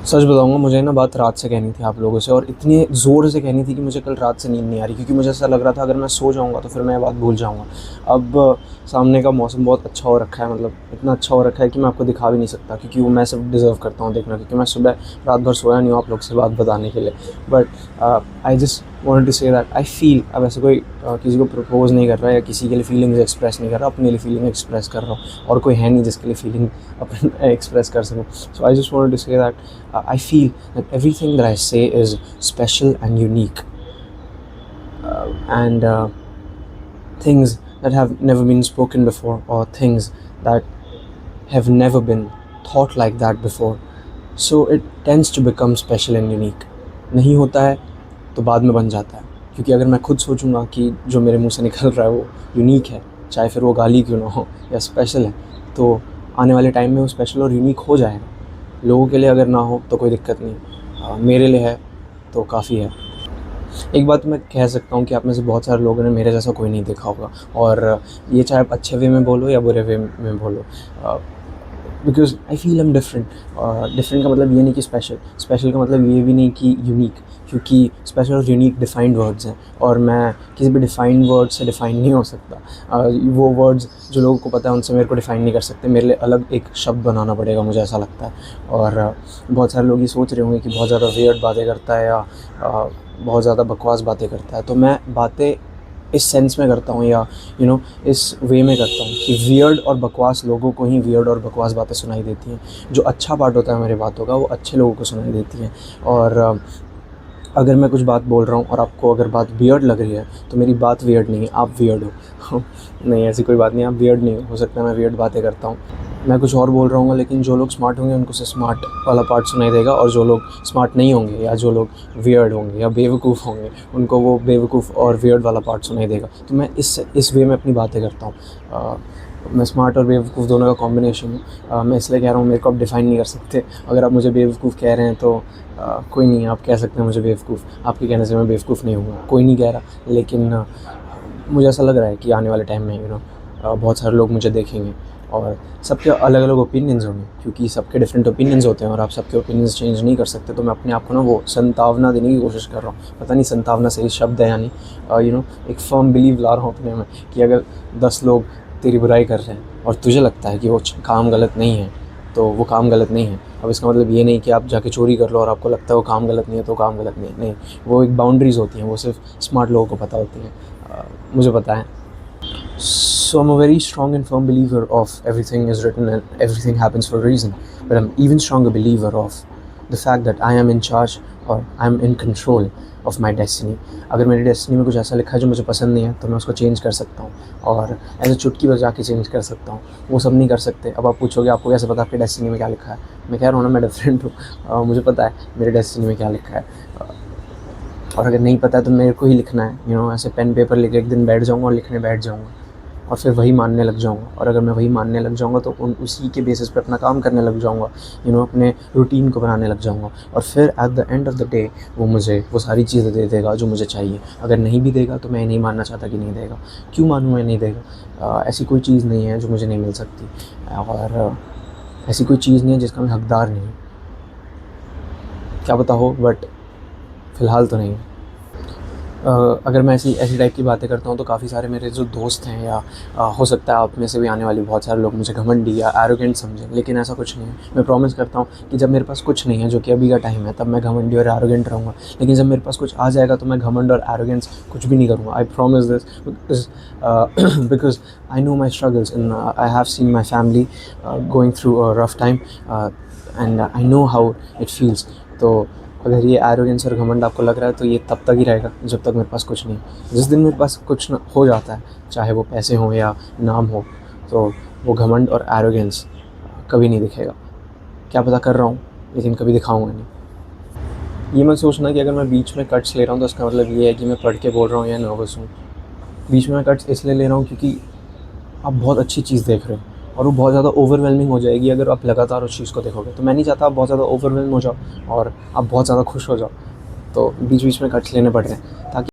सच बताऊँगा, मुझे ना बात रात से कहनी थी आप लोगों से, और इतनी ज़ोर से कहनी थी कि मुझे कल रात से नींद नहीं आ रही, क्योंकि मुझे ऐसा लग रहा था अगर मैं सो जाऊँगा तो फिर मैं ये बात भूल जाऊँगा। अब सामने का मौसम बहुत अच्छा हो रखा है, मतलब इतना अच्छा हो रखा है कि मैं आपको दिखा भी नहीं सकता, क्योंकि वो मैं सिर्फ डिज़र्व करता हूँ देखना, क्योंकि मैं सुबह रात भर सोया नहीं हूँ आप लोग से बात बताने के लिए। But I just wanted to say that I feel, अब ऐसे कोई किसी को प्रपोज़ नहीं कर रहा है या किसी के लिए फीलिंग्स एक्सप्रेस नहीं कर रहा, अपने लिए फीलिंग एक्सप्रेस कर रहा हूँ, और कोई है नहीं जिसके लिए फीलिंग अपन एक्सप्रेस कर सकूँ। So I just wanted to say that I feel that everything that I say is special and unique, and things that have never been spoken before, or things that have never been thought like that before. So it tends to become special and unique. नहीं होता है तो बाद में बन जाता है, क्योंकि अगर मैं खुद सोचूंगा कि जो मेरे मुंह से निकल रहा है वो यूनिक है, चाहे फिर वो गाली क्यों ना हो या स्पेशल है, तो आने वाले टाइम में वो स्पेशल और यूनिक हो जाएगा। लोगों के लिए अगर ना हो तो कोई दिक्कत नहीं, मेरे लिए है तो काफ़ी है। एक बात मैं कह सकता हूँ कि आप में से बहुत सारे लोगों ने मेरे जैसा कोई नहीं देखा होगा, और ये चाहे आप अच्छे वे में बोलो या बुरे वे में बोलो, because I feel I am different. Different का मतलब ये नहीं कि स्पेशल, स्पेशल का मतलब ये भी नहीं कि यूनिक, क्योंकि स्पेशल और यूनिक डिफाइंड वर्ड्स हैं, और मैं किसी भी डिफाइंड वर्ड से डिफाइन नहीं हो सकता। वो वर्ड्स जो लोगों को पता है उनसे मेरे को डिफाइन नहीं कर सकते, मेरे लिए अलग एक शब्द बनाना पड़ेगा, मुझे ऐसा लगता है। और बहुत सारे लोग ये सोच रहे होंगे कि बहुत ज़्यादा वियर्ड बातें करता है, या बहुत ज़्यादा बकवास बातें करता है, तो मैं बातें इस सेंस में करता हूँ, या इस वे में करता हूँ कि वियर्ड और बकवास लोगों को ही वियर्ड और बकवास बातें सुनाई देती हैं। जो अच्छा पार्ट होता है मेरी बातों का वो अच्छे लोगों को सुनाई देती हैं। और अगर मैं कुछ बात बोल रहा हूँ और आपको अगर बात वियर्ड लग रही है तो मेरी बात वियर्ड नहीं है, आप वियर्ड हो। नहीं, ऐसी कोई बात नहीं, आप वियर्ड नहीं हो सकता है मैं वियर्ड बातें करता हूँ, मैं कुछ और बोल रहा हूँ, लेकिन जो लोग स्मार्ट होंगे उनको से स्मार्ट वाला पार्ट सुनाई देगा, और जो लोग स्मार्ट नहीं होंगे या जो लोग वियर्ड होंगे या बेवकूफ़ होंगे उनको वो बेवकूफ़ और वियर्ड वाला पार्ट सुनाई देगा। तो मैं इस वे में अपनी बातें करता हूँ। मैं स्मार्ट और बेवकूफ़ दोनों का कॉम्बिनेशन हूँ। मैं इसलिए कह रहा हूँ, मेरे को आप डिफ़ाइन नहीं कर सकते। अगर आप मुझे बेवकूफ़ कह रहे हैं तो कोई नहीं, आप कह सकते हैं मुझे बेवकूफ़, आपके कहने से मैं बेवकूफ़ नहीं हूँ, कोई नहीं कह रहा। लेकिन मुझे ऐसा लग रहा है कि आने वाले टाइम में बहुत सारे लोग मुझे देखेंगे, और सबके अलग अलग ओपिनियंस होंगे, क्योंकि सबके डिफरेंट ओपिनियंस होते हैं और आप सबके ओपिनियंस चेंज नहीं कर सकते। तो मैं अपने आप को ना वो संतावना देने की कोशिश कर रहा हूँ, पता नहीं संतावना सही शब्द है या नहीं, एक फर्म बिलीव ला रहा हूँ अपने में कि अगर 10 लोग तेरी बुराई कर रहे हैं और तुझे लगता है कि वो काम गलत नहीं है, तो वो काम गलत नहीं है। अब इसका मतलब ये नहीं कि आप जाके चोरी कर लो और आपको लगता है वो काम गलत नहीं है तो काम गलत नहीं है, नहीं, वो एक बाउंड्रीज़ होती हैं, वो सिर्फ स्मार्ट लोगों को पता होती हैं। मुझे पता है। So I'm a very strong and firm believer of everything is written and everything happens for a reason. But I'm even stronger believer of the fact that I am in charge, or I'm in control of my destiny. अगर मेरी destiny में कुछ ऐसा लिखा है जो मुझे पसंद नहीं है तो मैं उसको चेंज कर सकता हूँ, और ऐसे चुटकी बजा के चेंज कर सकता हूँ। वो सब नहीं कर सकते। अब आप पूछोगे आपको कैसे पता आपकी डेस्टिनी में क्या लिखा है, मैं कह रहा हूँ ना, मैं डिफरेंट हूँ। मुझे पता है मेरी डेस्टिनी में क्या लिखा है, और अगर नहीं पता है तो मेरे को ही लिखना है। ऐसे पेन पेपर लेके एक दिन बैठ जाऊँगा और लिखने बैठ जाऊँगा, और फिर वही मानने लग जाऊँगा। और अगर मैं वही मानने लग जाऊँगा तो उसी के बेसिस पे अपना काम करने लग जाऊँगा, अपने रूटीन को बनाने लग जाऊँगा। और फिर at the end of the day वो मुझे वो सारी चीज़ें दे देगा जो मुझे चाहिए। अगर नहीं भी देगा तो मैं नहीं मानना चाहता कि नहीं देगा, क्यों मानूँ मैं नहीं देगा। ऐसी कोई चीज़ नहीं है जो मुझे नहीं मिल सकती, और ऐसी कोई चीज़ नहीं है जिसका मैं हकदार नहीं हूँ। क्या पता हो, बट फ़िलहाल तो नहीं। अगर मैं ऐसी टाइप की बातें करता हूँ तो काफ़ी सारे मेरे जो दोस्त हैं, या हो सकता है आप में से भी आने वाले बहुत सारे लोग मुझे घमंडी या एरोगेंट समझें, लेकिन ऐसा कुछ नहीं है। मैं प्रॉमिस करता हूँ कि जब मेरे पास कुछ नहीं है, जो कि अभी का टाइम है, तब मैं घमंडी और एरोगेंट रहूँगा। लेकिन जब मेरे पास कुछ आ जाएगा तो मैं घमंड और एरोगेंस कुछ भी नहीं करूँगा। I promise this because I know my struggles, in I have seen my family going through a rough time, and I know how it feels. तो अगर ये एरोगेंस और घमंड आपको लग रहा है तो ये तब तक ही रहेगा जब तक मेरे पास कुछ नहीं। जिस दिन मेरे पास कुछ हो जाता है, चाहे वो पैसे हों या नाम हो, तो वो घमंड और एरोगेंस कभी नहीं दिखेगा। क्या पता कर रहा हूँ, लेकिन कभी दिखाऊंगा नहीं। ये मत सोचना कि अगर मैं बीच में कट्स ले रहा हूँ तो इसका मतलब ये है कि मैं पढ़ के बोल रहा हूँ या नर्वस हूँ। बीच में मैं कट्स इसलिए ले रहा हूँ क्योंकि आप बहुत अच्छी चीज़ देख रहे हो, और वो बहुत ज़्यादा ओवरवेलमिंग हो जाएगी अगर आप लगातार उस चीज़ को देखोगे। तो मैं नहीं चाहता आप बहुत ज़्यादा ओवरवेलम हो जाओ और आप बहुत ज़्यादा खुश हो जाओ, तो बीच बीच में कट्स लेने पड़ रहे हैं ताकि